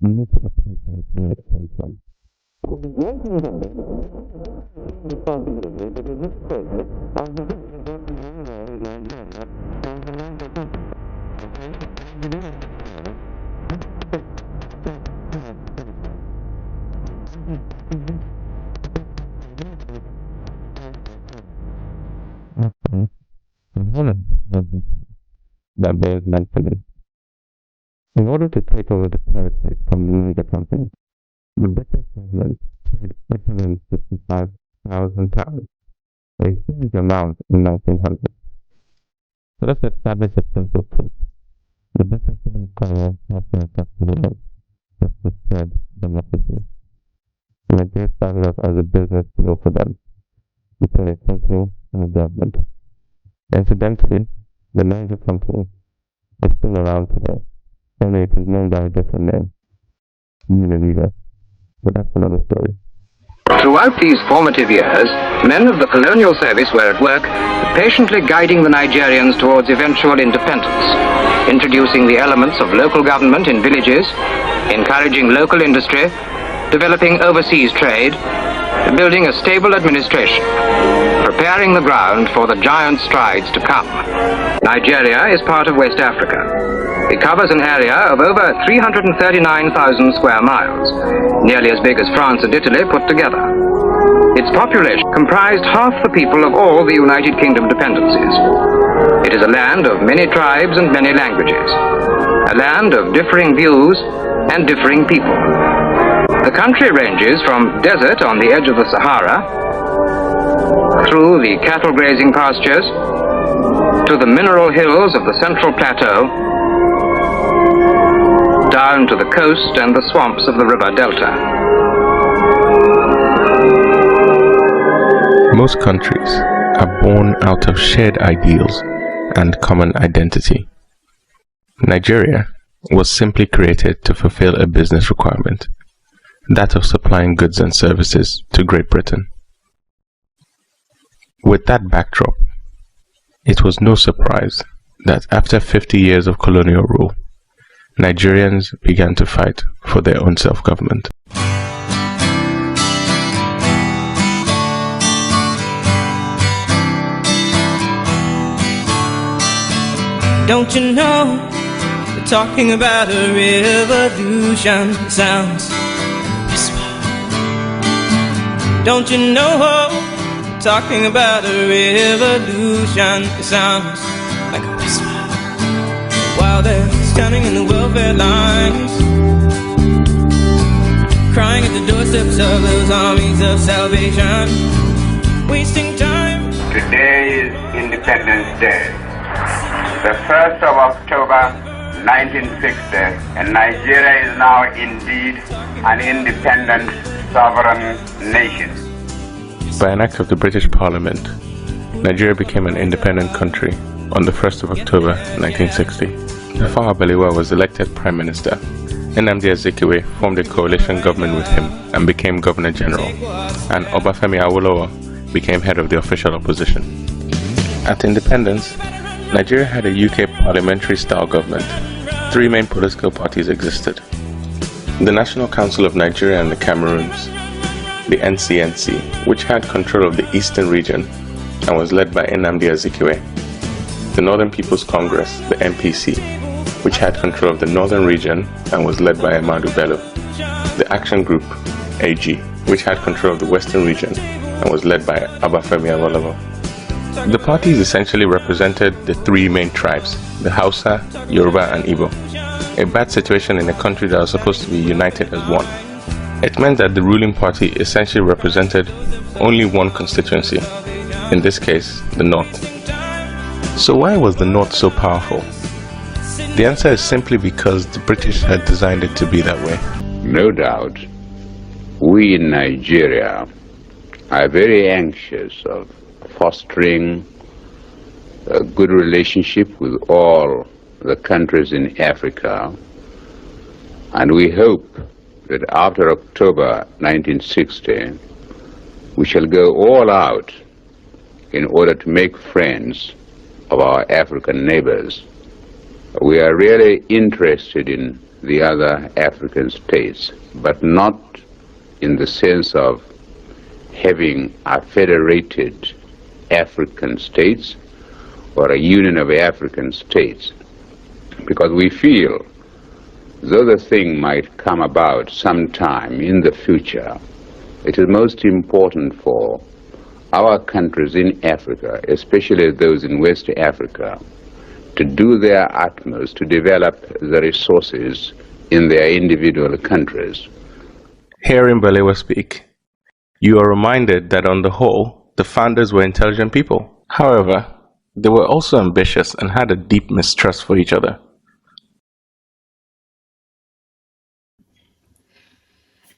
You need to appreciate where it came from. Okay. One of the that bears mentioning. In order to take over the territory from the Naira company, the British government paid £865,000, a huge amount in 1900. So let's establish a simple truth. The British didn't require national capitalism, just as shared democracy. Nigeria started off as a business deal for them, between a company and a government. Incidentally, the Naira company is still around today, only it is known by a different name, Naira. But that's another story. Throughout these formative years, men of the colonial service were at work, patiently guiding the Nigerians towards eventual independence, introducing the elements of local government in villages, encouraging local industry, developing overseas trade, building a stable administration, preparing the ground for the giant strides to come. Nigeria is part of West Africa. It covers an area of over 339,000 square miles, nearly as big as France and Italy put together. Its population comprised half the people of all the United Kingdom dependencies. It is a land of many tribes and many languages, a land of differing views and differing people. The country ranges from desert on the edge of the Sahara, through the cattle grazing pastures, to the mineral hills of the Central Plateau, down to the coast and the swamps of the river Delta. Most countries are born out of shared ideals and common identity. Nigeria was simply created to fulfill a business requirement, that of supplying goods and services to Great Britain. With that backdrop, it was no surprise that after 50 years of colonial rule, Nigerians began to fight for their own self-government. Don't you know, they're talking about a revolution. It sounds like a whisper. Don't you know, they're talking about a revolution. It sounds like a whisper. While they're standing in the welfare lines, crying at the doorsteps of those armies of salvation, wasting time. Today is Independence Day, the 1st of October 1960, and Nigeria is now indeed an independent sovereign nation. By an act of the British Parliament, Nigeria became an independent country on the 1st of October 1960. Tafawa Balewa was elected Prime Minister. Nnamdi Azikiwe formed a coalition government with him and became Governor General, and Obafemi Awolowo became head of the official opposition. At independence, Nigeria had a UK parliamentary-style government. Three main political parties existed: the National Council of Nigeria and the Cameroons, the NCNC, which had control of the eastern region and was led by Nnamdi Azikiwe, the Northern People's Congress, the NPC, which had control of the northern region and was led by Ahmadu Bello, the Action Group, AG, which had control of the western region and was led by Obafemi Awolowo. The parties essentially represented the three main tribes, the Hausa, Yoruba and Igbo, a bad situation in a country that was supposed to be united as one. It meant that the ruling party essentially represented only one constituency, in this case, the North. So why was the North so powerful? The answer is simply because the British had designed it to be that way. No doubt, we in Nigeria are very anxious of fostering a good relationship with all the countries in Africa, and we hope that after October 1960 we shall go all out in order to make friends of our African neighbors. We are really interested in the other African states, but not in the sense of having a federated African states or a union of African states, because we feel though the thing might come about sometime in the future, it is most important for our countries in Africa, especially those in West Africa, to do their utmost to develop the resources in their individual countries. Hearing Balewa speak, you are reminded that on the whole, the founders were intelligent people. However, they were also ambitious and had a deep mistrust for each other.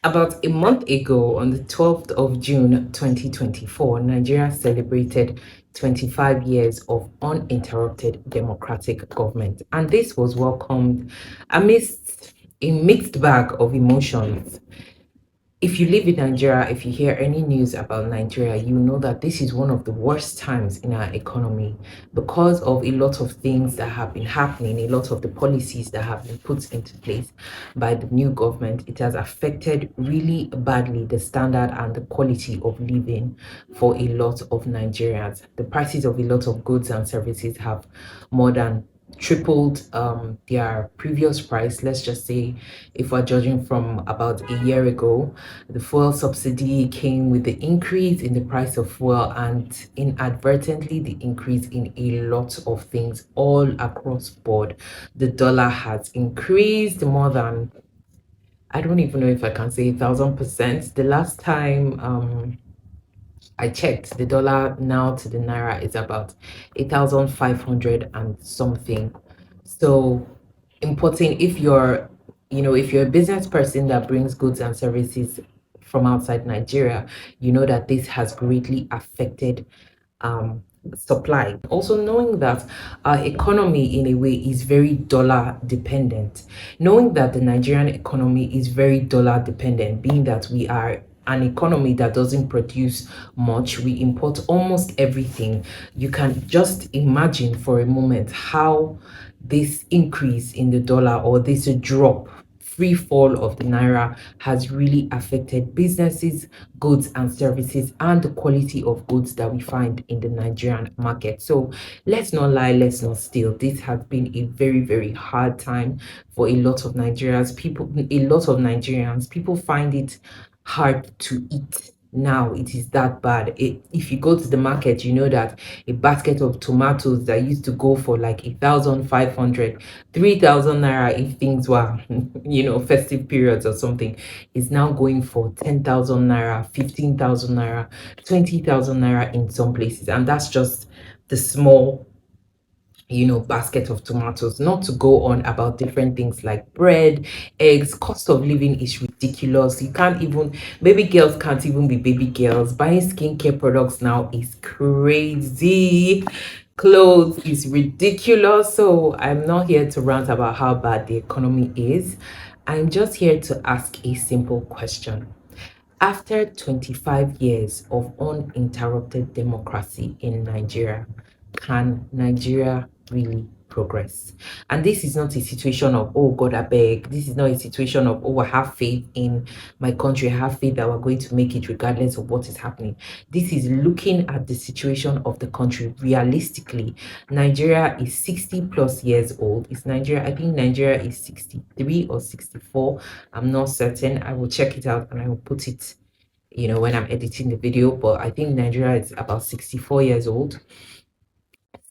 About a month ago, on the 12th of June 2024, Nigeria celebrated 25 years of uninterrupted democratic government. And this was welcomed amidst a mixed bag of emotions. If you live in Nigeria, if you hear any news about Nigeria, you know that this is one of the worst times in our economy because of a lot of things that have been happening, a lot of the policies that have been put into place by the new government. It has affected really badly the standard and the quality of living for a lot of Nigerians. The prices of a lot of goods and services have more than tripled their previous price. Let's just say, if we're judging from about a year ago, the fuel subsidy came with the increase in the price of fuel and inadvertently the increase in a lot of things all across board. The dollar has increased more than, I don't even know if I can say 1,000%. The last time I checked, the dollar now to the Naira is about 8,500 and something. So importing, if you're, if you're a business person that brings goods and services from outside Nigeria, you know that this has greatly affected supply. Also knowing that our economy in a way is very dollar dependent, knowing that the Nigerian economy is very dollar dependent, being that we are an economy that doesn't produce much, we import almost everything. You can just imagine for a moment how this increase in the dollar or this drop, free fall of the Naira has really affected businesses, goods and services, and the quality of goods that we find in the Nigerian market. So let's not lie, let's not steal. This has been a very, very hard time for a lot of Nigerians. People find it hard to eat. Now it is that bad. If you go to the market, you know that a basket of tomatoes that used to go for like 1,500, 3,000 naira if things were festive periods or something, is now going for 10,000 naira, 15,000 naira, 20,000 naira in some places. And that's just the small basket of tomatoes, not to go on about different things like bread, eggs. Cost of living is ridiculous. You can't even, baby girls can't even be baby girls. Buying skincare products now is crazy. Clothes is ridiculous. So I'm not here to rant about how bad the economy is. I'm just here to ask a simple question. After 25 years of uninterrupted democracy in Nigeria, can Nigeria really progress? And this is not a situation of, oh God, I beg. This is not a situation of, oh, I have faith in my country. I have faith that we're going to make it regardless of what is happening. This is looking at the situation of the country realistically. Nigeria is 60 plus years old. I think Nigeria is 63 or 64. I'm not certain. I will check it out and I will put it when I'm editing the video, but I think Nigeria is about 64 years old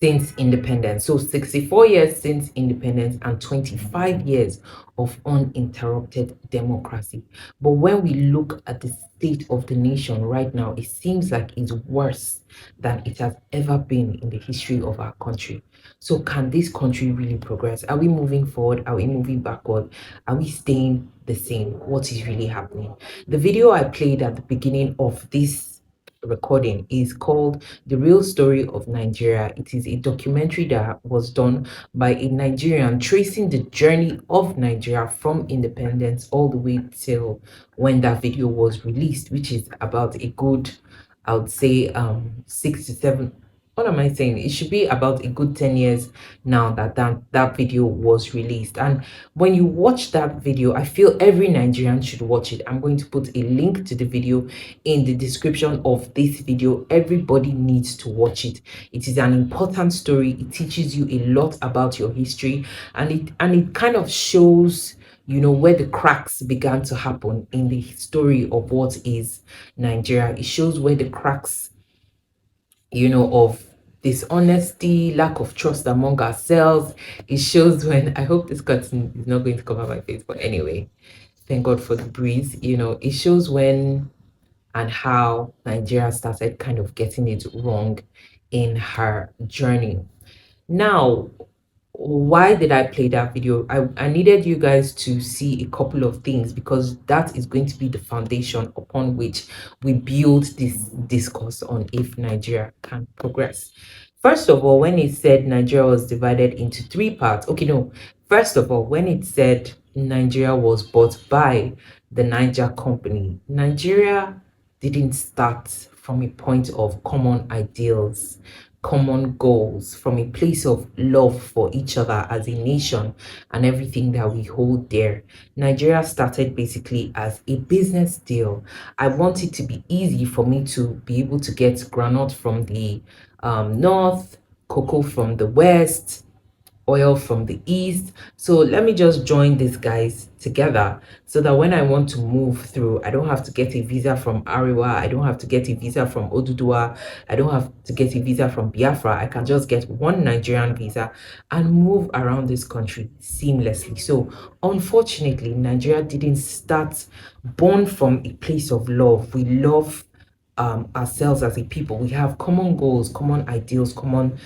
since independence. So 64 years since independence and 25 years of uninterrupted democracy. But when we look at the state of the nation right now, it seems like it's worse than it has ever been in the history of our country. So can this country really progress? Are we moving forward? Are we moving backward? Are we staying the same? What is really happening? The video I played at the beginning of this recording is called The Real Story of Nigeria. It is a documentary that was done by a Nigerian tracing the journey of Nigeria from independence all the way till when that video was released, which is about a good, I would say, 6 to 7 what am I saying? It should be about a good 10 years now that video was released. And when you watch that video, I feel every Nigerian should watch it. I'm going to put a link to the video in the description of this video. Everybody needs to watch it. It is an important story. It teaches you a lot about your history, and it kind of shows, you know, where the cracks began to happen in the story of what is Nigeria. It shows where the cracks, you know, of dishonesty, lack of trust among ourselves. It shows when, I hope this curtain is not going to cover my face, but anyway, thank God for the breeze. You know, it shows when and how Nigeria started kind of getting it wrong in her journey. Now, why did I play that video? I needed you guys to see a couple of things, because that is going to be the foundation upon which we build this discourse on if Nigeria can progress. First of all, when it said Nigeria was divided into three parts, okay, no, first of all, when it said Nigeria was bought by the Niger Company, Nigeria didn't start from a point of common ideals, common goals, from a place of love for each other as a nation and everything that we hold dear. Nigeria started basically as a business deal. I want it to be easy for me to be able to get granite from the north, cocoa from the west, oil from the east. So let me just join these guys together so that when I want to move through, I don't have to get a visa from Ariwa, I don't have to get a visa from Odudua, I don't have to get a visa from Biafra. I can just get one Nigerian visa and move around this country seamlessly. So unfortunately, Nigeria didn't start born from a place of love. We love ourselves as a people. We have common goals, common ideals, common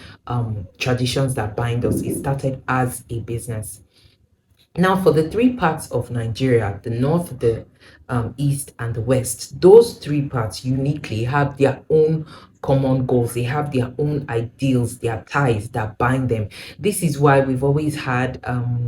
traditions that bind us. It started as a business. Now, for the three parts of Nigeria, the north, the east, and the west, those three parts uniquely have their own common goals. They have their own ideals, their ties that bind them. This is why we've always had,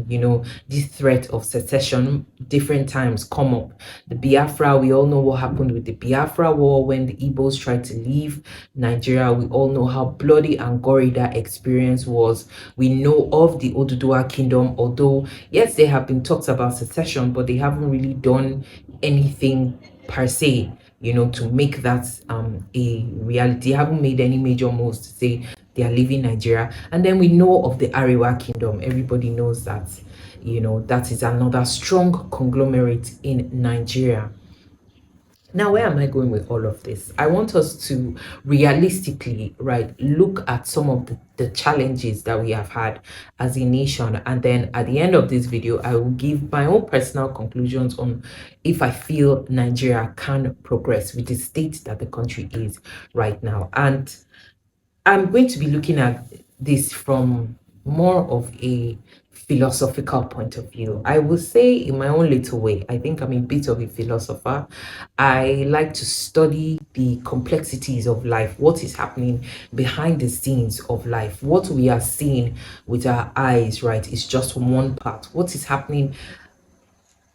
you know, this threat of secession different times come up. The Biafra, we all know what happened with the Biafra War when the Igbos tried to leave Nigeria. We all know how bloody and gory that experience was. We know of the Oduduwa Kingdom, although, yes, there have been talks about secession, but they haven't really done anything per se, you know, to make that a reality. They haven't made any major moves to say they are leaving Nigeria. And then we know of the Ariwa Kingdom. Everybody knows that, you know, that is another strong conglomerate in Nigeria. Now, where am I going with all of this? I want us to realistically, right, look at some of the challenges that we have had as a nation. And then at the end of this video, I will give my own personal conclusions on if I feel Nigeria can progress with the state that the country is right now. And I'm going to be looking at this from more of a philosophical point of view. I will say, in my own little way, I think I'm a bit of a philosopher. I like to study the complexities of life, what is happening behind the scenes of life. What we are seeing with our eyes, right, is just one part. What is happening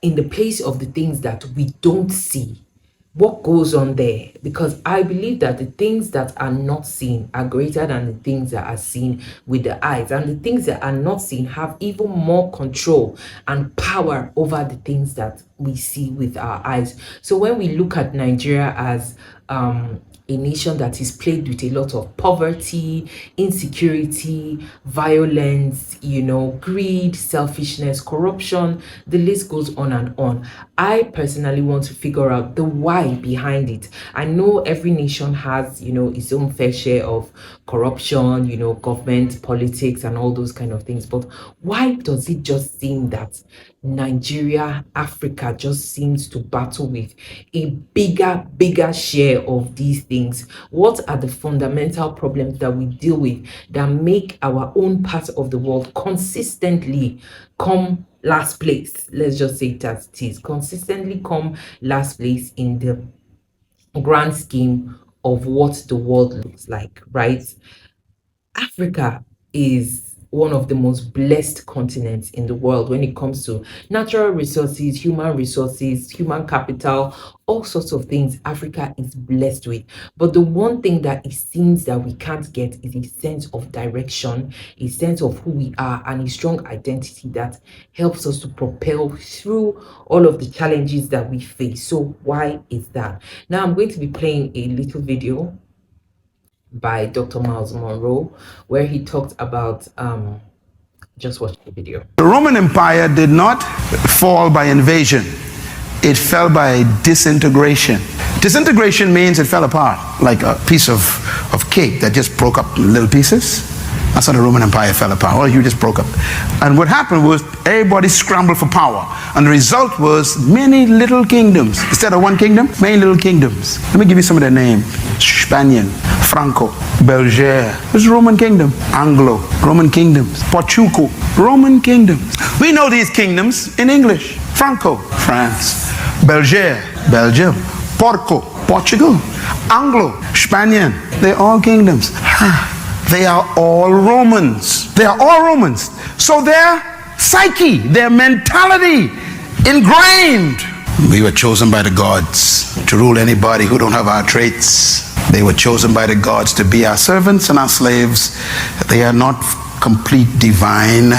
in the place of the things that we don't see, what goes on there, because I believe that the things that are not seen are greater than the things that are seen with the eyes, and the things that are not seen have even more control and power over the things that we see with our eyes. So when we look at Nigeria as a nation that is plagued with a lot of poverty, insecurity, violence, you know, greed, selfishness, corruption, the list goes on and on. I personally want to figure out the why behind it. I know every nation has, you know, its own fair share of corruption, you know, government, politics, and all those kind of things. But why does it just seem that Nigeria, Africa just seems to battle with a bigger share of these things? What are the fundamental problems that we deal with that make our own part of the world consistently come last place? Let's just say it as it is. Consistently come last place in the grand scheme of what the world looks like, right? Africa is one of the most blessed continents in the world when it comes to natural resources, human capital, all sorts of things Africa is blessed with. But the one thing that it seems that we can't get is a sense of direction, a sense of who we are, and a strong identity that helps us to propel through all of the challenges that we face. So why is that? Now I'm going to be playing a little video by Dr. Miles Monroe where he talked about just watch the video. The Roman Empire did not fall by invasion. It fell by disintegration. Disintegration means it fell apart, like a piece of cake that just broke up in little pieces. That's how the Roman Empire fell apart. Well, you just broke up. And what happened was everybody scrambled for power. And the result was many little kingdoms. Instead of one kingdom, many little kingdoms. Let me give you some of their names. Spanian, Franco, Belgier, this is Roman kingdom. Anglo, Roman kingdoms. Portugal, Roman kingdoms. We know these kingdoms in English. Franco, France. Belgier, Belgium. Porco, Portugal. Anglo, Spanian. They're all kingdoms. They are all Romans. They are all Romans. So their psyche, their mentality ingrained. We were chosen by the gods to rule anybody who don't have our traits. They were chosen by the gods to be our servants and our slaves. They are not complete divine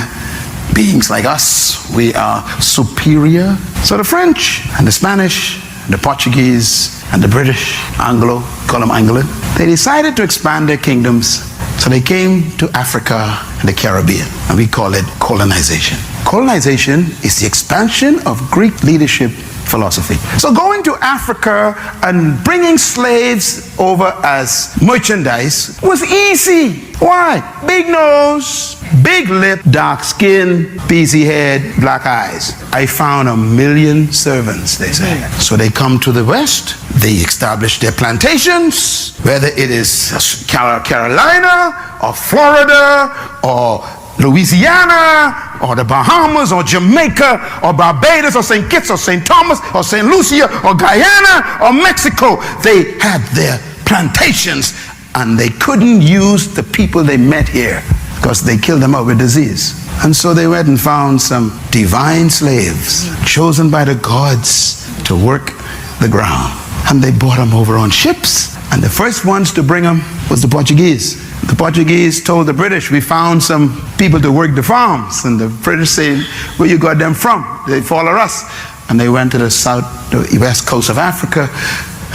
beings like us. We are superior. So the French and the Spanish, the Portuguese and the British, Anglo, call them Anglo, they decided to expand their kingdoms. So they came to Africa and the Caribbean, and we call it colonization. Colonization is the expansion of Greek leadership philosophy. So going to Africa and bringing slaves over as merchandise was easy. Why? Big nose, big lip, dark skin, busy head, black eyes. I found 1 million servants, they said. So they come to the West, they establish their plantations, whether it is Carolina or Florida or Louisiana or the Bahamas or Jamaica or Barbados or St. Kitts or St. Thomas or St. Lucia or Guyana or Mexico. They had their plantations and they couldn't use the people they met here because they killed them out with disease. And so they went and found some divine slaves chosen by the gods to work the ground. And they brought them over on ships. And the first ones to bring them was the Portuguese. The Portuguese told the British, we found some people to work the farms. And the British said, where you got them from? They follow us. And they went to the west coast of Africa.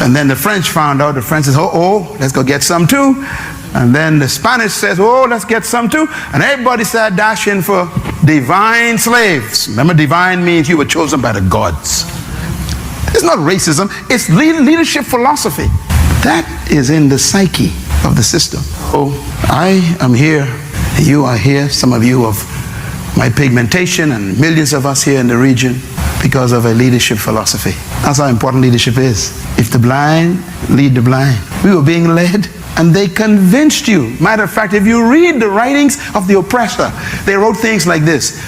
And then the French found out. The French says, oh, let's go get some too. And then the Spanish says, oh, let's get some too. And everybody started dashing for divine slaves. Remember, divine means you were chosen by the gods. It's not racism, it's leadership philosophy. That is in the psyche of the system. Oh, I am here, you are here, some of you of my pigmentation and millions of us here in the region because of a leadership philosophy. That's how important leadership is. If the blind lead the blind. We were being led and they convinced you. Matter of fact, if you read the writings of the oppressor, they wrote things like this.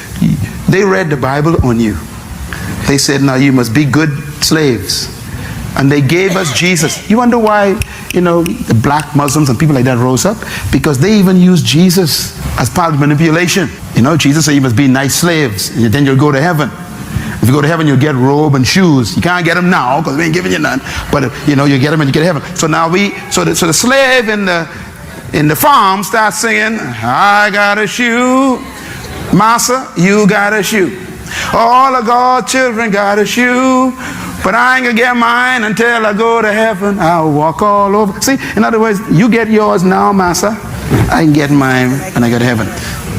They read the Bible on you. They said, now you must be good slaves. And they gave us Jesus. You wonder why, the black Muslims and people like that rose up? Because they even used Jesus as part of manipulation. Jesus said you must be nice slaves, and then you'll go to heaven. If you go to heaven, you'll get robe and shoes. You can't get them now because we ain't giving you none. But you get them and you get to heaven. So now so the slave in the farm starts singing, I got a shoe, massa, you got a shoe. All of God's children got a shoe, but I ain't gonna get mine until I go to heaven. I'll walk all over. See, in other words, you get yours now, massa. I can get mine when I go to heaven.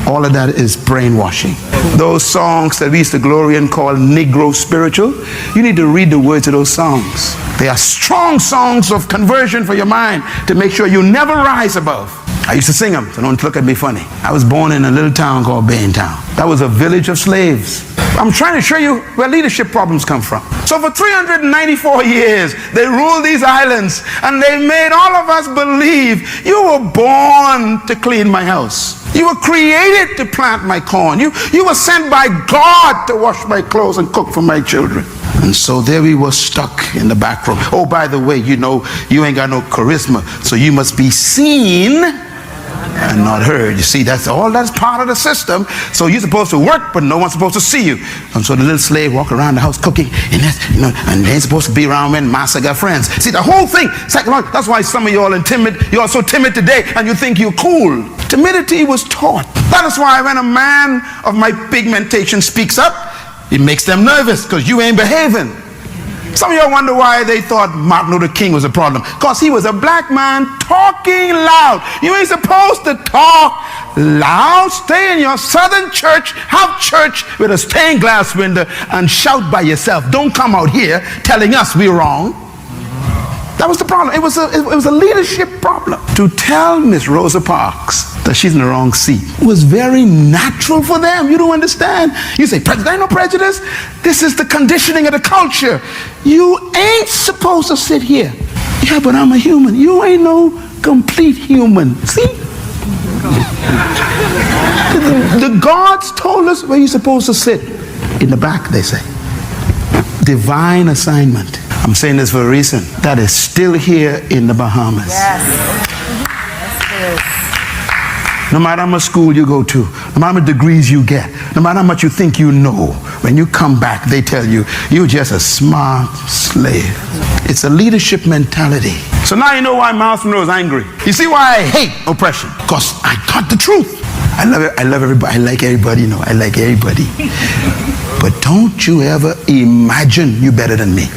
All of that is brainwashing. Those songs that we used to glory and call Negro spiritual, you need to read the words of those songs. They are strong songs of conversion for your mind to make sure you never rise above. I used to sing them, so don't look at me funny. I was born in a little town called Baintown. That was a village of slaves. I'm trying to show you where leadership problems come from. So for 394 years, they ruled these islands, and they made all of us believe you were born to clean my house. You were created to plant my corn. You were sent by God to wash my clothes and cook for my children. And so there we were stuck in the back room. Oh, by the way, you ain't got no charisma, so you must be seen and not heard. You see, that's part of the system. So you're supposed to work, but no one's supposed to see you. And so the little slave walk around the house cooking, and and they ain't supposed to be around when master got friends. See, the whole thing, psychological. That's why some of you you're so timid today, and you think you're cool. Timidity was taught. That is why when a man of my pigmentation speaks up, it makes them nervous, because you ain't behaving. Some of y'all wonder why they thought Martin Luther King was a problem. Because he was a black man talking loud. You ain't supposed to talk loud. Stay in your southern church, have church with a stained glass window, and shout by yourself. Don't come out here telling us we're wrong. That was the problem. It was a leadership problem. To tell Miss Rosa Parks that she's in the wrong seat was very natural for them. You don't understand. You say, there ain't no prejudice. This is the conditioning of the culture. You ain't supposed to sit here. Yeah, but I'm a human. You ain't no complete human. See? The gods told us where you're supposed to sit. In the back, they say. Divine assignment. I'm saying this for a reason. That is still here in the Bahamas. Yes. No matter how much school you go to, no matter how many degrees you get, no matter how much you think you know, when you come back, they tell you, you're just a smart slave. It's a leadership mentality. So now you know why Miles Monroe is angry. You see why I hate oppression? Because I taught the truth. I love it. I love everybody. I like everybody. You know, I like everybody. But don't you ever imagine you better than me.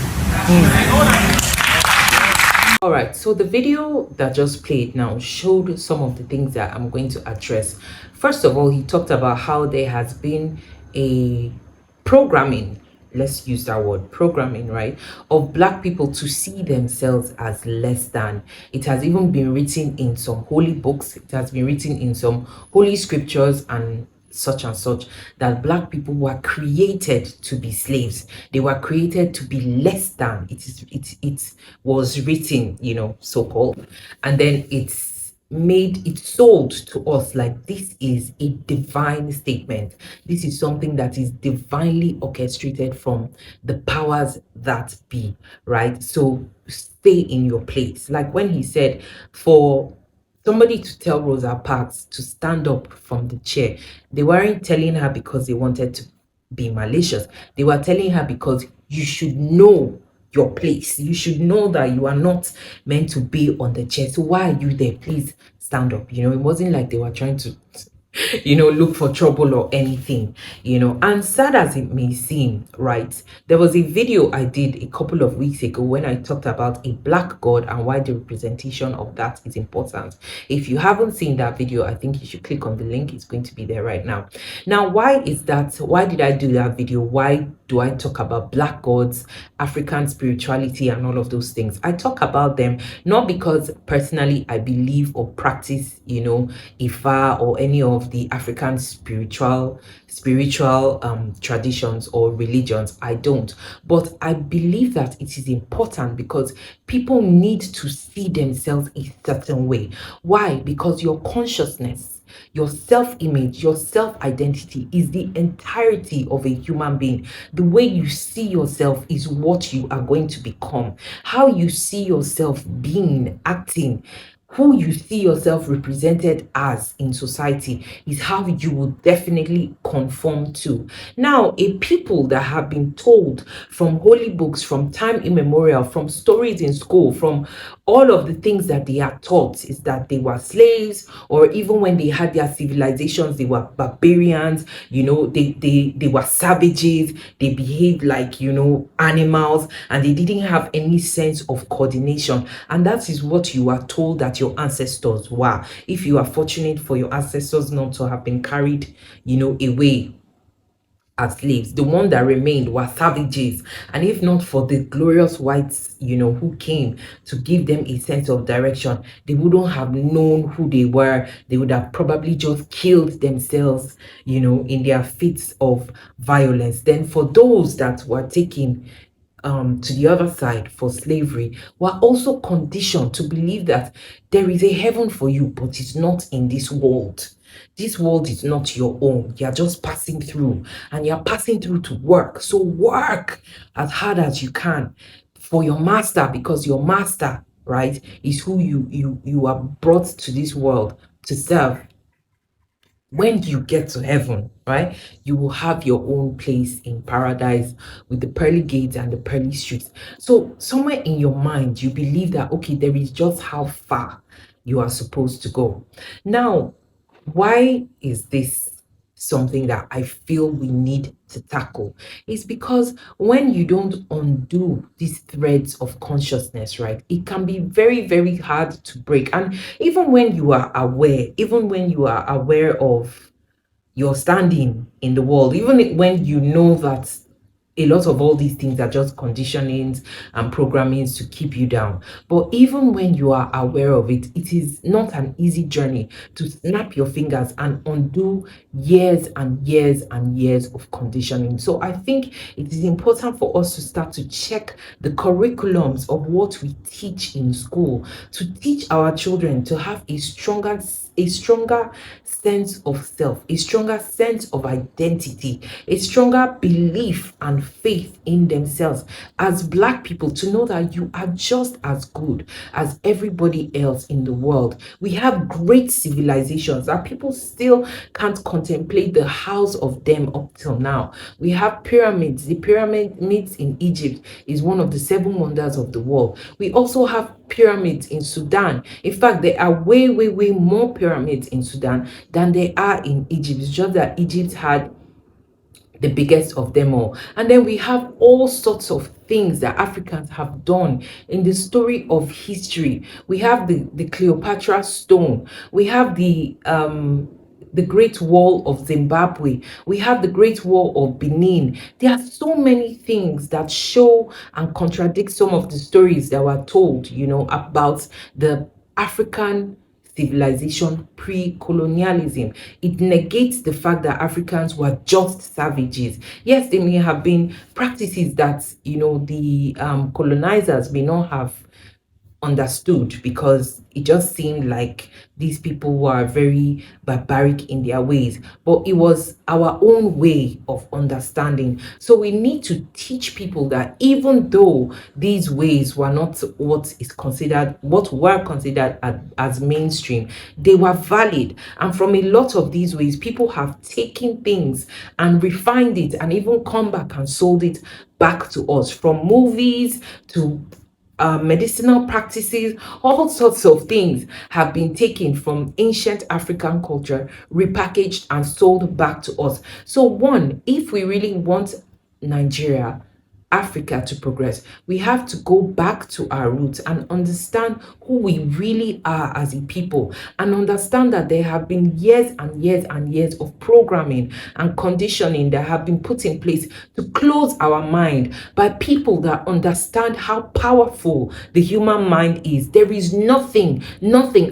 All right, so the video that just played now showed some of the things that I'm going to address. First of all, he talked about how there has been a programming, let's use that word, programming, right, of black people to see themselves as less than. It has even been written in some holy books. It has been written in some holy scriptures and such, that black people were created to be slaves. They were created to be less than. It was written, so-called, and then it's sold to us like this is a divine statement. This is something that is divinely orchestrated from the powers that be, right? So stay in your place. Like when he said, for somebody to tell Rosa Parks to stand up from the chair, they weren't telling her because they wanted to be malicious. They were telling her because you should know your place. You should know that you are not meant to be on the chair. So why are you there? Please stand up. It wasn't like they were trying to look for trouble or anything, and sad as it may seem, right? There was a video I did a couple of weeks ago when I talked about a black god and why the representation of that is important. If you haven't seen that video, I think you should click on the link. It's going to be there right now. Now, why is that? Why did I do that video? Why do I talk about black gods, African spirituality, and all of those things? I talk about them not because personally I believe or practice, Ifa or any of the African spiritual traditions or religions. I don't, but I believe that it is important because people need to see themselves a certain way. Why? Because your consciousness, your self-image, your self-identity is the entirety of a human being. The way you see yourself is what you are going to become. How you see yourself being, acting, who you see yourself represented as in society is how you will definitely conform to. Now, a people that have been told from holy books, from time immemorial, from stories in school, from all of the things that they are taught is that they were slaves, or even when they had their civilizations, they were barbarians, they were savages, they behaved like, animals, and they didn't have any sense of coordination. And that is what you are told that your ancestors were. If you are fortunate for your ancestors not to have been carried, away as slaves, the one that remained were savages. And if not for the glorious whites, who came to give them a sense of direction, they wouldn't have known who they were. They would have probably just killed themselves, in their fits of violence. Then for those that were taken to the other side for slavery, were also conditioned to believe that there is a heaven for you, but it's not in this world. This world is not your own. You're just passing through, and you're passing through to work. So work as hard as you can for your master, because your master, right, is who you are brought to this world to serve, when you get to heaven, right, you will have your own place in paradise with the pearly gates and the pearly streets. So somewhere in your mind, you believe that, okay, there is just how far you are supposed to go. Now, why is this something that I feel we need to tackle? Is because when you don't undo these threads of consciousness, right, it can be very, very hard to break. And even when you are aware, even when you are aware of your standing in the world, even when you know that a lot of all these things are just conditionings and programmings to keep you down. But even when you are aware of it, it is not an easy journey to snap your fingers and undo years and years and years of conditioning. So I think it is important for us to start to check the curriculums of what we teach in school, to teach our children to have a stronger sense of self, a stronger sense of identity, a stronger belief and faith in themselves as Black people, to know that you are just as good as everybody else in the world. We have great civilizations that people still can't contemplate the hows of them up till now. We have pyramids. The pyramids in Egypt is one of the 7 wonders of the world. We also have pyramids in Sudan. In fact, there are way, way, way more pyramids in Sudan than there are in Egypt. It's just that Egypt had the biggest of them all. And then we have all sorts of things that Africans have done in the story of history. We have the Cleopatra stone. We have the Great Wall of Zimbabwe. We have the Great Wall of Benin. There are so many things that show and contradict some of the stories that were told, about the African civilization pre-colonialism. It negates the fact that Africans were just savages. Yes, there may have been practices that the colonizers may not have understood, because it just seemed like these people were very barbaric in their ways, but it was our own way of understanding. So we need to teach people that even though these ways were not what were considered as mainstream, they were valid. And from a lot of these ways, people have taken things and refined it and even come back and sold it back to us, from movies to medicinal practices. All sorts of things have been taken from ancient African culture, repackaged and sold back to us. So one, if we really want Nigeria, Africa to progress, we have to go back to our roots and understand who we really are as a people, and understand that there have been years and years and years of programming and conditioning that have been put in place to close our mind by people that understand how powerful the human mind is. There is nothing,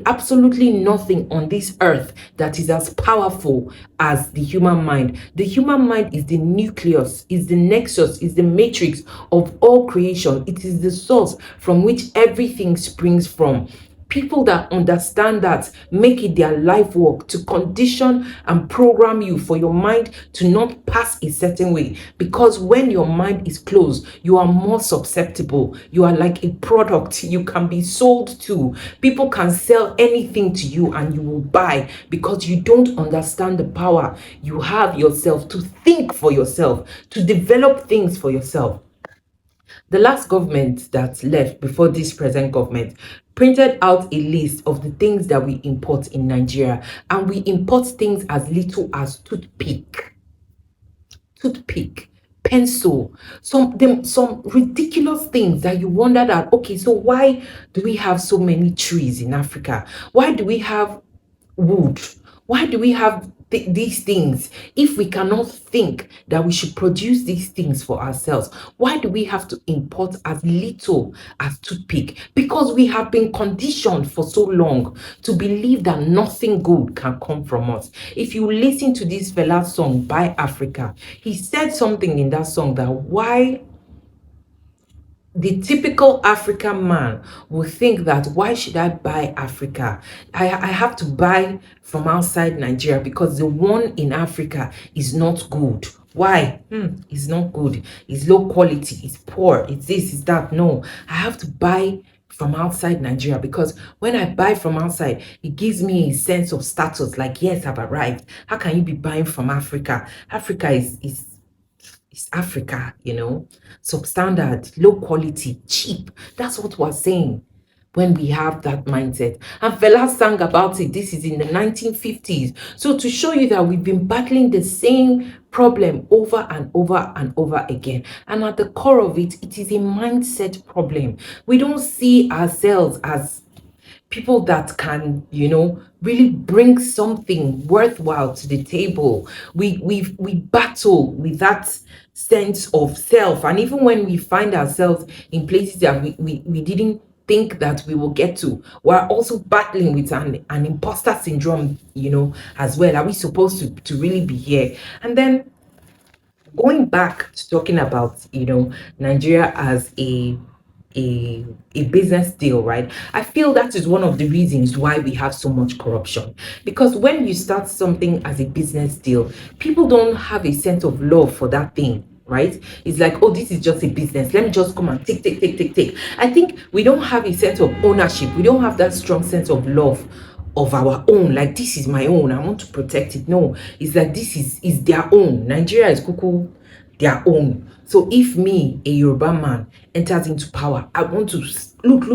absolutely nothing on this earth that is as powerful as the human mind. The human mind is the nucleus, is the nexus, is the matrix of all creation. It is the source from which everything springs from. People that understand that make it their life work to condition and program you for your mind to not pass a certain way. Because when your mind is closed, you are more susceptible. You are like a product you can be sold to. People can sell anything to you and you will buy, because you don't understand the power you have yourself to think for yourself, to develop things for yourself. The last government that left before this present government printed out a list of the things that we import in Nigeria, and we import things as little as toothpick, pencil, some ridiculous things that you wonder that, okay, so why do we have so many trees in Africa? Why do we have wood? Why do we have these things if we cannot think that we should produce these things for ourselves? Why do we have to import as little as toothpick? Because we have been conditioned for so long to believe that nothing good can come from us. If you listen to this fella's song, Buy Africa, he said something in that song that why the typical African man will think that, why should I buy Africa? I have to buy from outside Nigeria because the one in Africa is not good. Why? It's not good. It's low quality. It's poor. It's this, it's that. No, I have to buy from outside Nigeria, because when I buy from outside, it gives me a sense of status, like, yes, I've arrived. How can you be buying from Africa? Africa is Africa, substandard, low quality, cheap. That's what we're saying when we have that mindset. And Fela sang about it. This is in the 1950s. So to show you that we've been battling the same problem over and over and over again. And at the core of it, it is a mindset problem. We don't see ourselves as people that can, really bring something worthwhile to the table. We battle with that sense of self. And even when we find ourselves in places that we didn't think that we will get to, we're also battling with an imposter syndrome, as well. Are we supposed to really be here? And then going back to talking about, Nigeria as a business deal, right? I feel that is one of the reasons why we have so much corruption. Because when you start something as a business deal, people don't have a sense of love for that thing, right? It's like, oh, this is just a business. Let me just come and take, take, take, take, take. I think we don't have a sense of ownership. We don't have that strong sense of love of our own. Like, this is my own, I want to protect it. No, it's like, this is their own. Nigeria is cuckoo their own. So if me, a Yoruba man, enters into power, I want to look,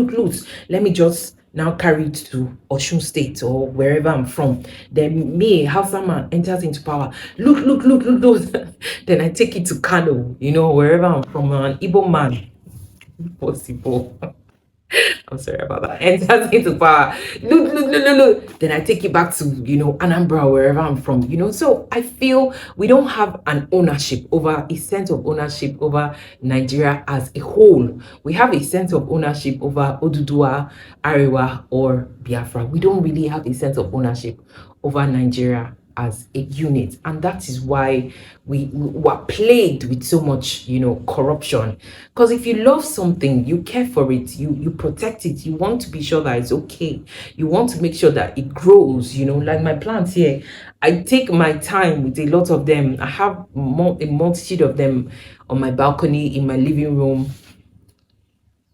let me just now carry it to Osun State or wherever I'm from. Then me, a Hausa man, enters into power. Look. Then I take it to Kano, wherever I'm from, an Igbo man. Possible. I'm sorry about that. Enters into power. Look. Then I take it back to, Anambra, wherever I'm from, So I feel we don't have an ownership over, a sense of ownership over Nigeria as a whole. We have a sense of ownership over Oduduwa, Arewa, or Biafra. We don't really have a sense of ownership over Nigeria as a unit, and that is why we were plagued with so much corruption. Because if you love something, you care for it, you protect it, you want to be sure that it's okay, you want to make sure that it grows, like my plants here. I take my time with a lot of them. I have a multitude of them on my balcony, in my living room.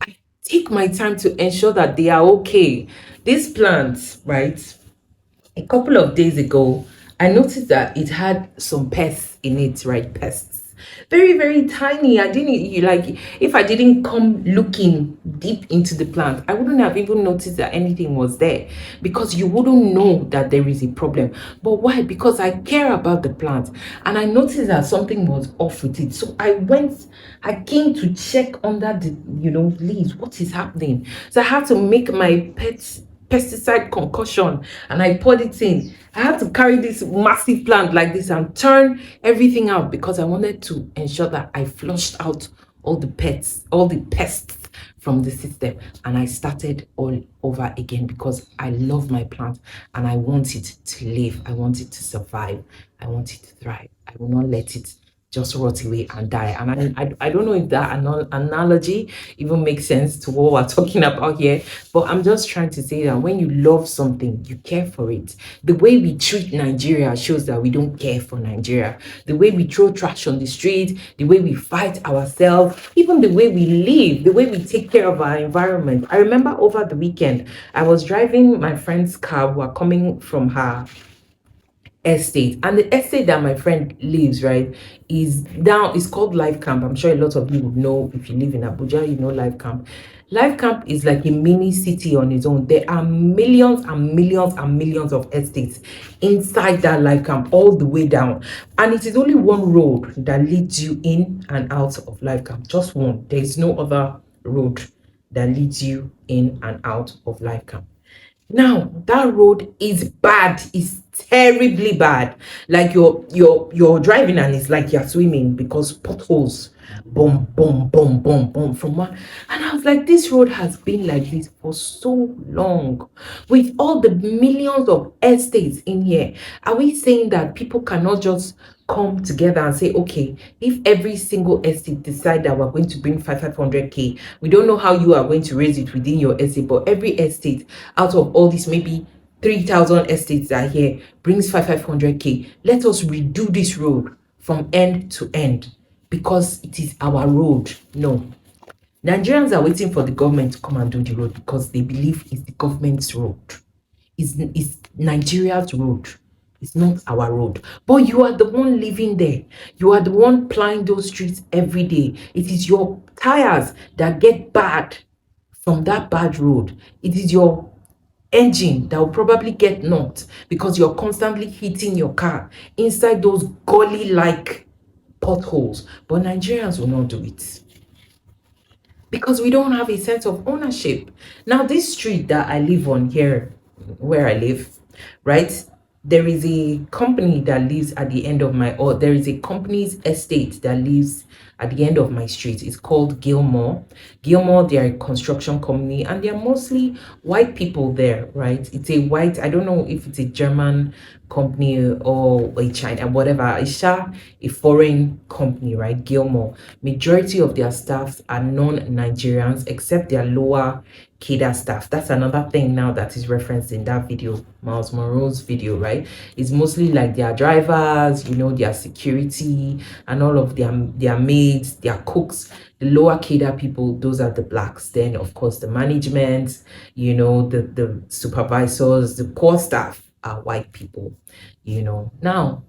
I take my time to ensure that they are okay. These plants, right, a couple of days ago, I noticed that it had some pests in it, right? Pests. Very, very tiny. I didn't, if I didn't come looking deep into the plant, I wouldn't have even noticed that anything was there, because you wouldn't know that there is a problem. But why? Because I care about the plant, and I noticed that something was off with it. So I came to check under the, leaves. What is happening? So I had to make my pesticide concussion, and I poured it in. I had to carry this massive plant like this and turn everything out, because I wanted to ensure that I flushed out all the pests from the system, and I started all over again, because I love my plant and I want it to live, I want it to survive, I want it to thrive. I will not let it just rot away and die. And I don't know if that analogy even makes sense to what we're talking about here, but I'm just trying to say that when you love something, you care for it. The way we treat Nigeria shows that we don't care for Nigeria. The way we throw trash on the street, the way we fight ourselves, even the way we live, the way we take care of our environment. I remember over the weekend, I was driving my friend's car. We were coming from her estate, and the estate that my friend lives, right, is called Life Camp. I'm sure a lot of you would know. If you live in Abuja, you know Life Camp. Life Camp is like a mini city on its own. There are millions and millions and millions of estates inside that Life Camp, all the way down, and it is only one road that leads you in and out of Life Camp. Just one. There is no other road that leads you in and out of Life Camp. Now that road is bad, is terribly bad. Like you're driving and it's like you're swimming, because potholes, boom from one. And I was like, this road has been like this for so long, with all the millions of estates in here. Are we saying that people cannot just come together and say, okay, if every single estate decide that we're going to bring 500k, we don't know how you are going to raise it within your estate, but every estate out of all these maybe 3,000 estates that are here brings 500k. Let us redo this road from end to end, because it is our road. No, Nigerians are waiting for the government to come and do the road because they believe it's the government's road. It's Nigeria's road. It's not our road. But you are the one living there. You are the one plying those streets every day. It is your tires that get bad from that bad road. It is your engine that will probably get knocked because you're constantly hitting your car inside those gully like potholes. But Nigerians will not do it because we don't have a sense of ownership. Now, this street that I live on here, where I live, right? There is a company that lives at the end of my, or there is a company's estate that lives at the end of my street. It's called Gilmore. Gilmore, they are a construction company and they're mostly white people there, right? It's a white, I don't know if it's a German company or a China, whatever. It's a foreign company, right? Gilmore. Majority of their staffs are non-Nigerians except their lower cadre staff. That's another thing now that is referenced in that video, Miles Monroe's video, right? It's mostly like their drivers, you know, their security and all of their maids, their cooks. The lower cadre people, those are the blacks. Then of course the management, you know, the supervisors, the core staff are white people, you know. Now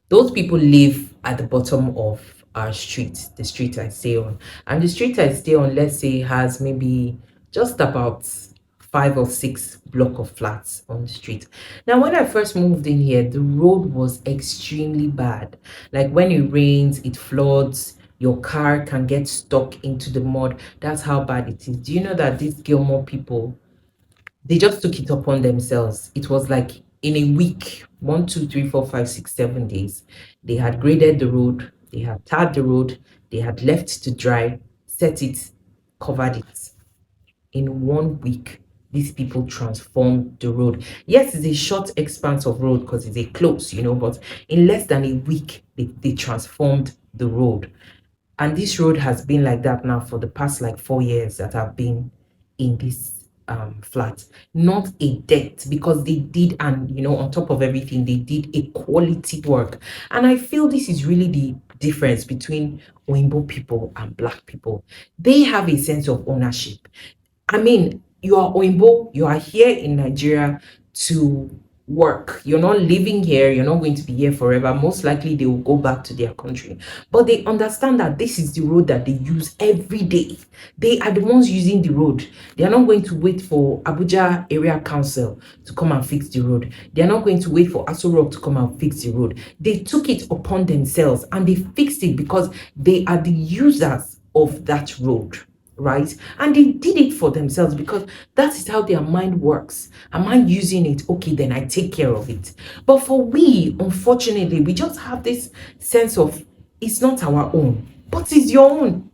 those people live at the bottom of our street, the street I stay on. And the street I stay on, let's say, has maybe just about 5 or 6 block of flats on the street. Now, when I first moved in here, the road was extremely bad. Like when it rains, it floods, your car can get stuck into the mud. That's how bad it is. Do you know that these Gilmore people, they just took it upon themselves? It was like in a week, 1, 2, 3, 4, 5, 6, 7 days, they had graded the road, they had tarred the road, they had left to dry, set it, covered it. In 1 week, these people transformed the road. Yes, it's a short expanse of road because it's a close, you know, but in less than a week, they transformed the road. And this road has been like that now for the past like 4 years that I've been in this flat. Not a debt, because they did, and you know, on top of everything, they did a quality work. And I feel this is really the difference between Oimbo people and black people. They have a sense of ownership. I mean, you are Oimbo, you are here in Nigeria to work. You're not living here, you're not going to be here forever. Most likely they will go back to their country. But they understand that this is the road that they use every day. They are the ones using the road. They are not going to wait for Abuja Area Council to come and fix the road. They are not going to wait for Aso Rock to come and fix the road. They took it upon themselves and they fixed it because they are the users of that road, right? And they did it for themselves because that is how their mind works. Am I using it? Okay, then I take care of it. But for we, unfortunately, we just have this sense of it's not our own, but it's your own.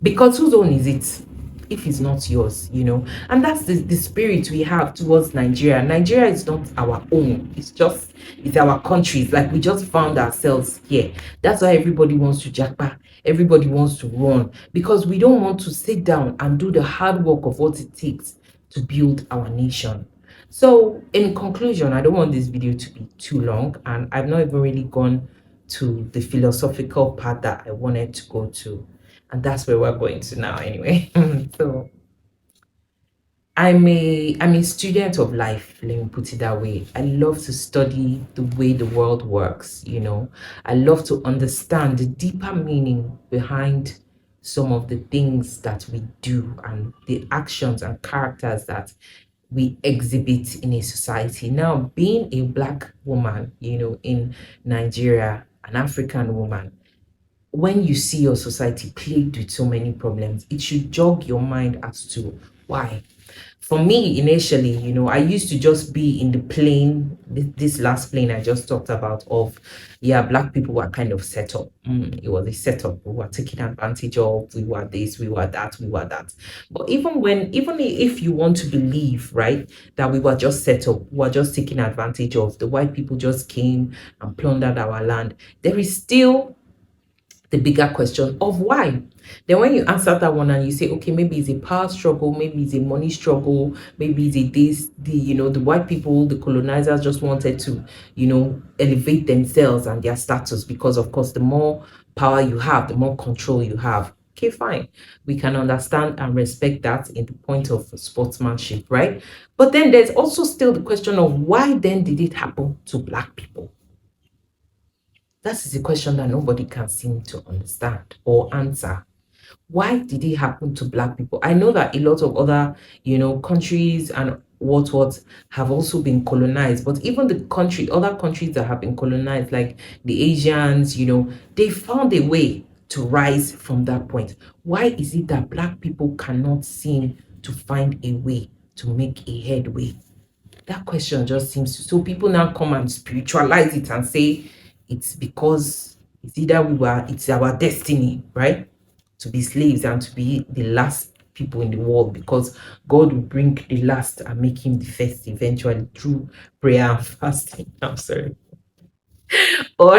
Because whose own is it if it's not yours, you know? And that's the spirit we have towards Nigeria. Nigeria is not our own. It's our country. It's like we just found ourselves here. That's why everybody wants to jackpot. Everybody wants to run because we don't want to sit down and do the hard work of what it takes to build our nation. So in conclusion, I don't want this video to be too long, and I've not even really gone to the philosophical part that I wanted to go to, and that's where we're going to now anyway. So I'm a student of life, let me put it that way. I love to study the way the world works, you know. I love to understand the deeper meaning behind some of the things that we do and the actions and characters that we exhibit in a society. Now, being a black woman, you know, in Nigeria, an African woman, when you see your society plagued with so many problems, it should jog your mind as to why. For me, initially, you know, I used to just be in the plane, this last plane I just talked about, of, yeah, black people were kind of set up. It was a setup. We were taking advantage of, we were this, we were that, we were that. But even if you want to believe, right, that we were just set up, we were just taking advantage of, the white people just came and plundered our land, there is still the bigger question of why. Then when you answer that one and you say, okay, maybe it's a power struggle, maybe it's a money struggle, maybe it's a this, you know, the white people, the colonizers just wanted to, you know, elevate themselves and their status because, of course, the more power you have, the more control you have. Okay, fine. We can understand and respect that in the point of sportsmanship, right? But then there's also still the question of why then did it happen to Black people? That is a question that nobody can seem to understand or answer. Why did it happen to Black people? I know that a lot of other, countries and what have also been colonized, but even the other countries that have been colonized, like the Asians, they found a way to rise from that point. Why is it that Black people cannot seem to find a way to make a headway? That question just seems to, so people now come and spiritualize it and say it's because it's either it's our destiny, right, to be slaves and to be the last people in the world, because God will bring the last and make him the first eventually through prayer and fasting. I'm sorry. Or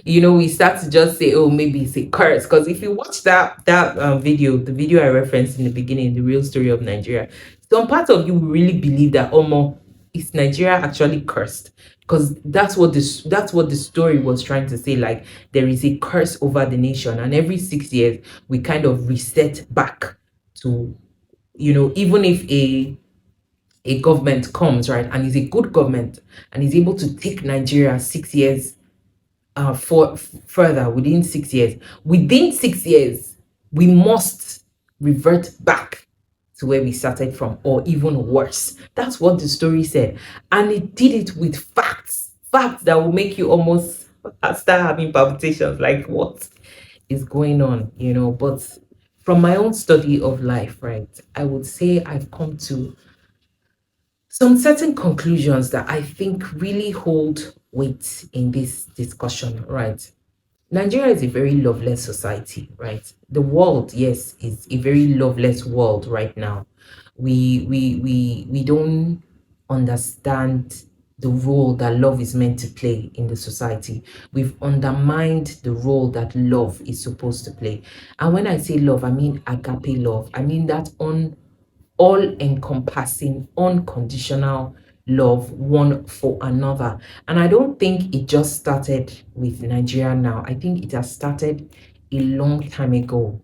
we start to just say, oh, maybe it's a curse, because if you watch that video, the video I referenced in the beginning, the real story of Nigeria, some part of you really believe that, is Nigeria actually cursed? Because that's what the story was trying to say. Like, there is a curse over the nation, and every 6 years we kind of reset back to, even if a government comes, right, and is a good government and is able to take Nigeria 6 years further, within 6 years. Within 6 years, we must revert back to where we started from, or even worse. That's what the story said. And it did it with facts that will make you almost start having palpitations, like, what is going on, But from my own study of life, right, I would say I've come to some certain conclusions that I think really hold weight in this discussion, right? Nigeria is a very loveless society, right? The world, yes, is a very loveless world right now. We don't understand the role that love is meant to play in the society. We've undermined the role that love is supposed to play. And when I say love, I mean agape love. I mean that all encompassing, unconditional love one for another. And I don't think it just started with Nigeria now. I think it has started a long time ago.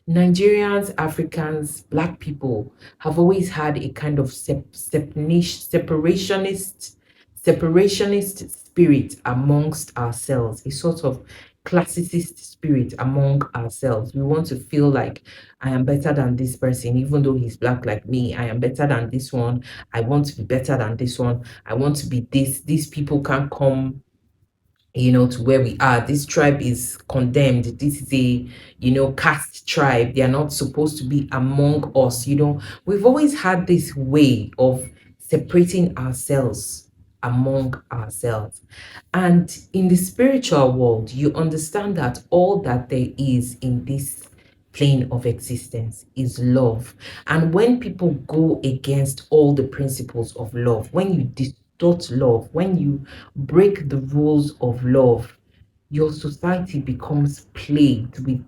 Nigerians, Africans, Black people have always had a kind of separationist spirit amongst ourselves, a sort of classicist spirit among ourselves. We want to feel like, I am better than this person, even though he's Black like me. I am better than this one. I want to be better than this one. I want to be this. These people can't come, to where we are. This tribe is condemned. This is a, caste tribe. They are not supposed to be among us. We've always had this way of separating ourselves among ourselves. And in the spiritual world, you understand that all that there is in this plane of existence is love. And when people go against all the principles of love, when you distort love, when you break the rules of love, your society becomes plagued with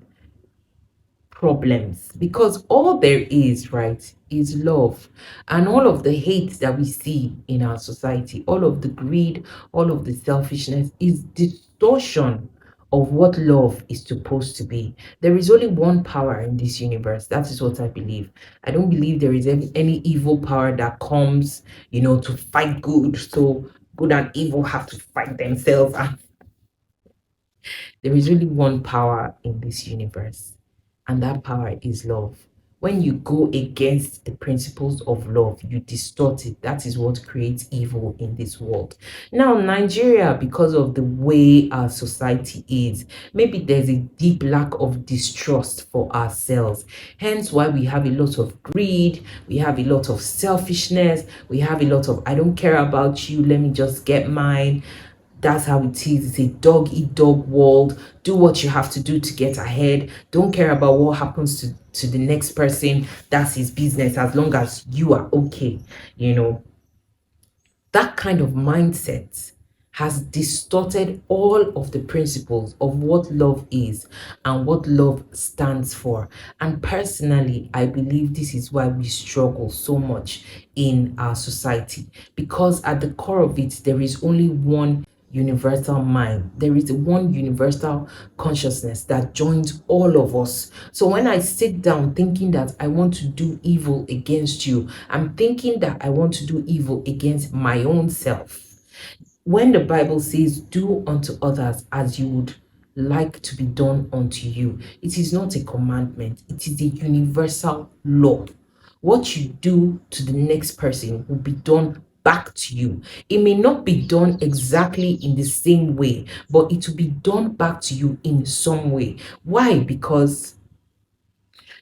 problems, because all there is, right, is love. And all of the hate that we see in our society, all of the greed, all of the selfishness, is distortion of what love is supposed to be. There is only one power in this universe. That is what I believe. I don't believe there is any evil power that comes, to fight good. So good and evil have to fight themselves. And there is only one power in this universe, and that power is love. When you go against the principles of love, you distort it. That is what creates evil in this world. Now, Nigeria, because of the way our society is, maybe there's a deep lack of distrust for ourselves. Hence why we have a lot of greed, we have a lot of selfishness, we have a lot of, I don't care about you, let me just get mine. That's how it is. It's a dog eat dog world. Do what you have to do to get ahead. Don't care about what happens to the next person. That's his business, as long as you are okay. That kind of mindset has distorted all of the principles of what love is and what love stands for. And personally, I believe this is why we struggle so much in our society, because at the core of it, there is only one universal mind. There is one universal consciousness that joins all of us. So when I sit down thinking that I want to do evil against you, I'm thinking that I want to do evil against my own self. When the Bible says, do unto others as you would like to be done unto you, it is not a commandment, it is a universal law. What you do to the next person will be done back to you. It may not be done exactly in the same way, but it will be done back to you in some way. Why? Because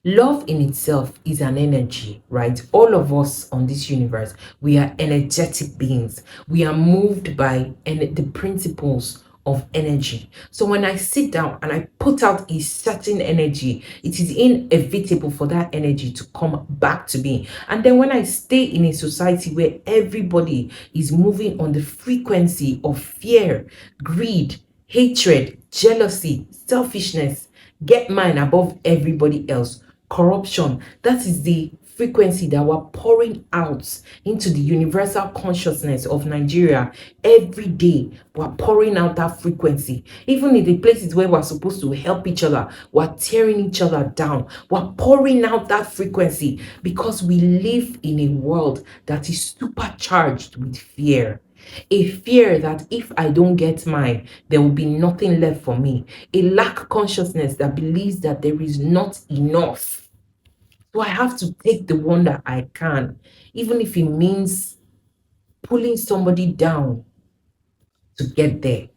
love in itself is an energy, right? All of us on this universe, we are energetic beings. We are moved by the principles of energy. So when I sit down and I put out a certain energy, it is inevitable for that energy to come back to me. And then when I stay in a society where everybody is moving on the frequency of fear, greed, hatred, jealousy, selfishness, get mine above everybody else, corruption, that is the frequency that we're pouring out into the universal consciousness of Nigeria every day. We're pouring out that frequency. Even in the places where we're supposed to help each other, we're tearing each other down. We're pouring out that frequency because we live in a world that is supercharged with fear. A fear that if I don't get mine, there will be nothing left for me. A lack consciousness that believes that there is not enough. So I have to take the one that I can, even if it means pulling somebody down to get there.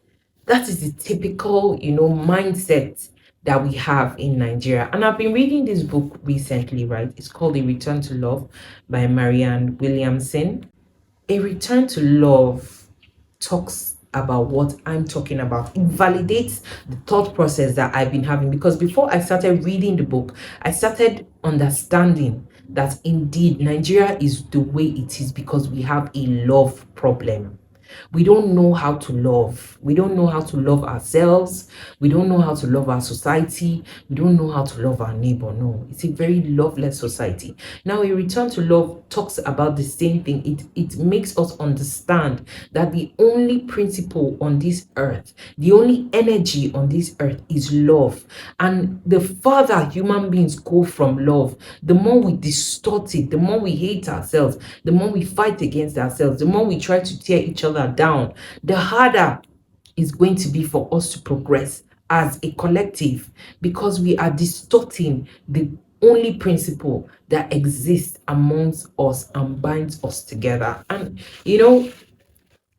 That is the typical, mindset that we have in Nigeria. And I've been reading this book recently, right? It's called A Return to Love by Marianne Williamson. A Return to Love talks about what I'm talking about. It validates the thought process that I've been having, because before I started reading the book, I started understanding that indeed Nigeria is the way it is because we have a love problem. We don't know how to love. We don't know how to love ourselves. We don't know how to love our society. We don't know how to love our neighbor. No, it's a very loveless society. Now, A Return to Love talks about the same thing. It makes us understand that the only principle on this earth, the only energy on this earth is love. And the further human beings go from love, the more we distort it, the more we hate ourselves, the more we fight against ourselves, the more we try to tear each other down, the harder it's going to be for us to progress as a collective, because we are distorting the only principle that exists amongst us and binds us together. And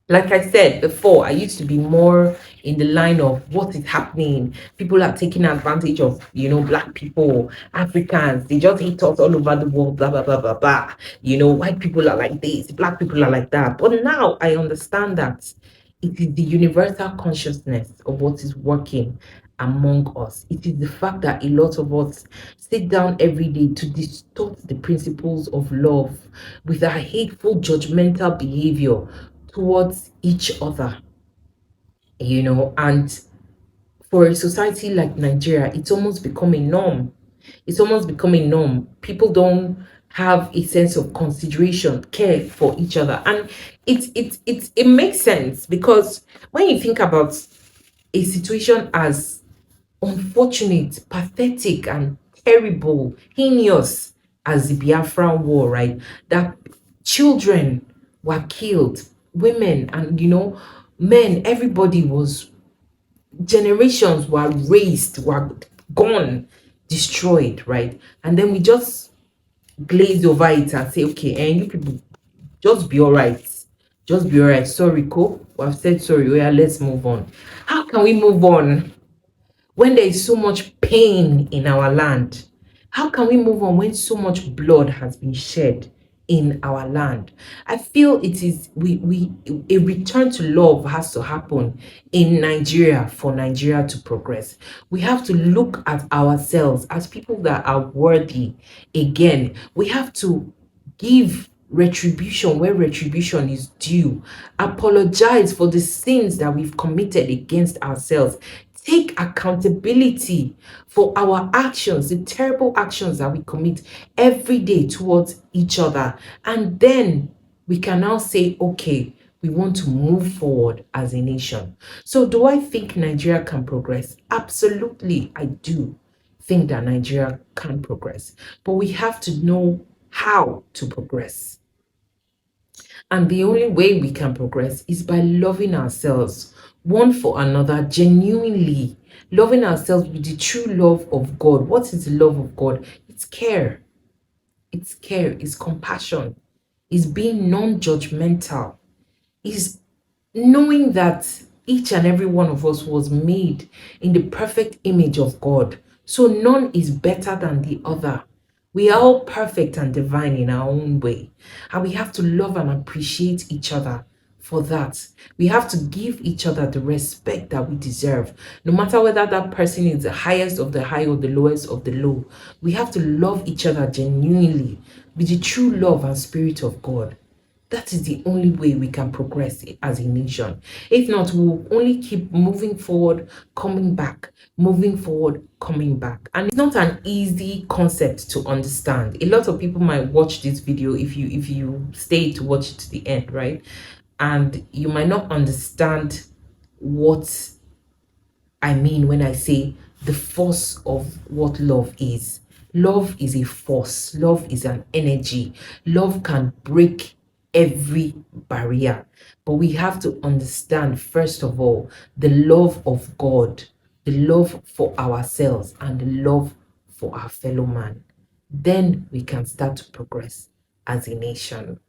like I said before, I used to be more in the line of what is happening. People are taking advantage of, Black people, Africans. They just hate us all over the world, blah, blah, blah, blah, blah. White people are like this, Black people are like that. But now I understand that it is the universal consciousness of what is working among us. It is the fact that a lot of us sit down every day to distort the principles of love with our hateful, judgmental behavior towards each other, and for a society like Nigeria, it's almost become a norm. It's almost become a norm. People don't have a sense of consideration, care for each other. And it makes sense, because when you think about a situation as unfortunate, pathetic, and terrible, heinous as the Biafran War, right? That children were killed, women, and men, everybody was, generations were raised, were gone, destroyed, right? And then we just glaze over it and say, okay, and you people just be all right. Just be all right. Sorry, Co. I've said sorry. Oh, yeah, let's move on. How can we move on when there is so much pain in our land? How can we move on when so much blood has been shed in our land? I feel it is we a return to love has to happen in Nigeria for Nigeria to progress. We have to look at ourselves as people that are worthy again. We have to give retribution where retribution is due. Apologize for the sins that we've committed against ourselves. Take accountability for our actions, the terrible actions that we commit every day towards each other. And then we can now say, okay, We want to move forward as a nation. So, do I think Nigeria can progress? Absolutely, I do think that Nigeria can progress. But we have to know how to progress. And the only way we can progress is by loving ourselves one for another, genuinely loving ourselves with the true love of God. What is the love of God? It's care. It's care, it's compassion, it's being non judgmental, is knowing that each and every one of us was made in the perfect image of God. So none is better than the other. We are all perfect and divine in our own way. And we have to love and appreciate each other for that. We have to give each other the respect that we deserve. No matter whether that person is the highest of the high or the lowest of the low, we have to love each other genuinely with the true love and spirit of God. That is the only way we can progress as a nation. If not, we'll only keep moving forward, coming back, moving forward, coming back. And it's not an easy concept to understand. A lot of people might watch this video if you stay to watch it to the end, right? And you might not understand what I mean when I say the force of what love is. Love is a force, love is an energy. Love can break every barrier. But we have to understand, first of all, the love of God, the love for ourselves, and the love for our fellow man. Then we can start to progress as a nation.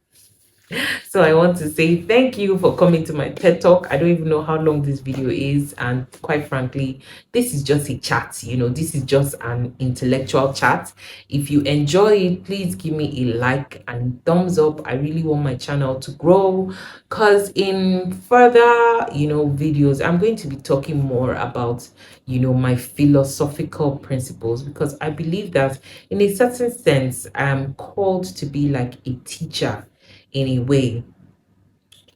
So I want to say thank you for coming to my TED Talk. I don't even know how long this video is, and quite frankly, this is just a chat. This is just an intellectual chat. If you enjoy it, please give me a like and thumbs up. I really want my channel to grow, because in further videos, I'm going to be talking more about my philosophical principles, because I believe that in a certain sense I'm called to be like a teacher in a way.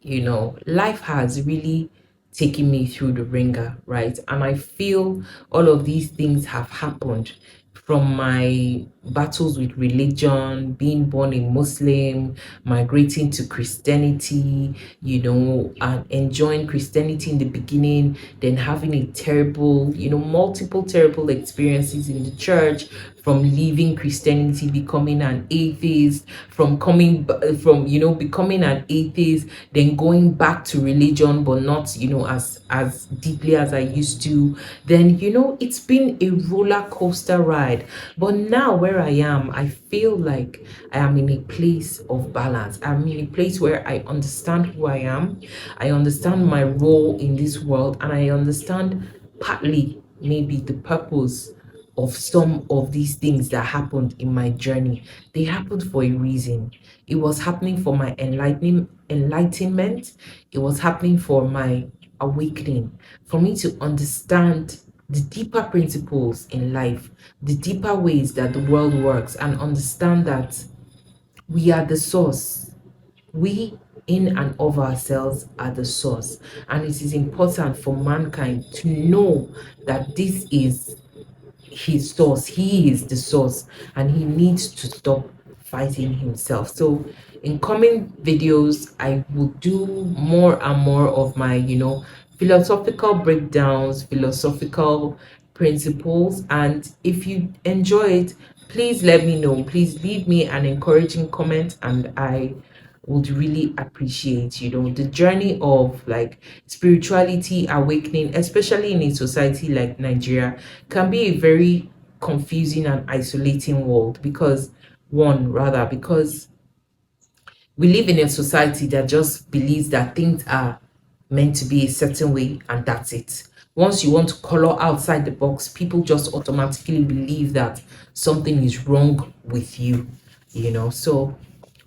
Life has really taken me through the ringer, right? And I feel all of these things have happened from my battles with religion, being born a Muslim, migrating to Christianity, and enjoying Christianity in the beginning, then having a terrible, multiple terrible experiences in the church, from leaving Christianity, becoming an atheist, from becoming an atheist, then going back to religion, but not, as deeply as I used to. Then, it's been a roller coaster ride. But now where I am, I feel like I am in a place of balance. I'm in a place where I understand who I am. I understand my role in this world, and I understand partly maybe the purpose of some of these things that happened in my journey. They happened for a reason. It was happening for my enlightenment. It was happening for my awakening, for me to understand the deeper principles in life, the deeper ways that the world works, and understand that we are the source. We in and of ourselves are the source. And it is important for mankind to know that this is his source. He is the source, and he needs to stop fighting himself. So in coming videos, I will do more and more of my philosophical breakdowns, philosophical principles. And if you enjoy it, please let me know. Please leave me an encouraging comment, and I would really appreciate the journey of like spirituality awakening, especially in a society like Nigeria, can be a very confusing and isolating world, because we live in a society that just believes that things are meant to be a certain way, and that's it. Once you want to color outside the box, people just automatically believe that something is wrong with you. So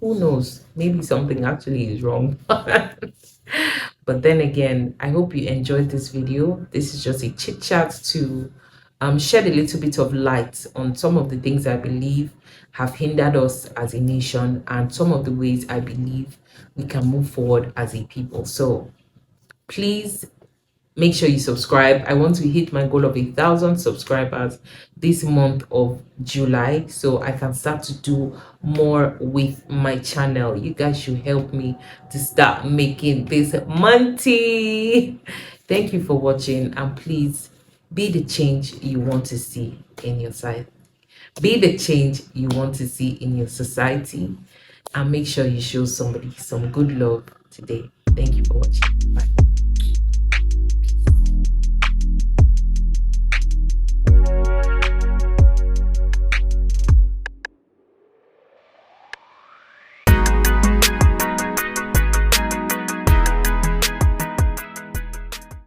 who knows, maybe something actually is wrong. But then again, I hope you enjoyed this video. This is just a chit chat to shed a little bit of light on some of the things I believe have hindered us as a nation, and some of the ways I believe we can move forward as a people. So please make sure you subscribe. I want to hit my goal of 1,000 subscribers this month of July, so I can start to do more with my channel. You guys should help me to start making this money. Thank you for watching, and please be the change you want to see in your side. Be the change you want to see in your society, and make sure you show somebody some good love today. Thank you for watching. Bye.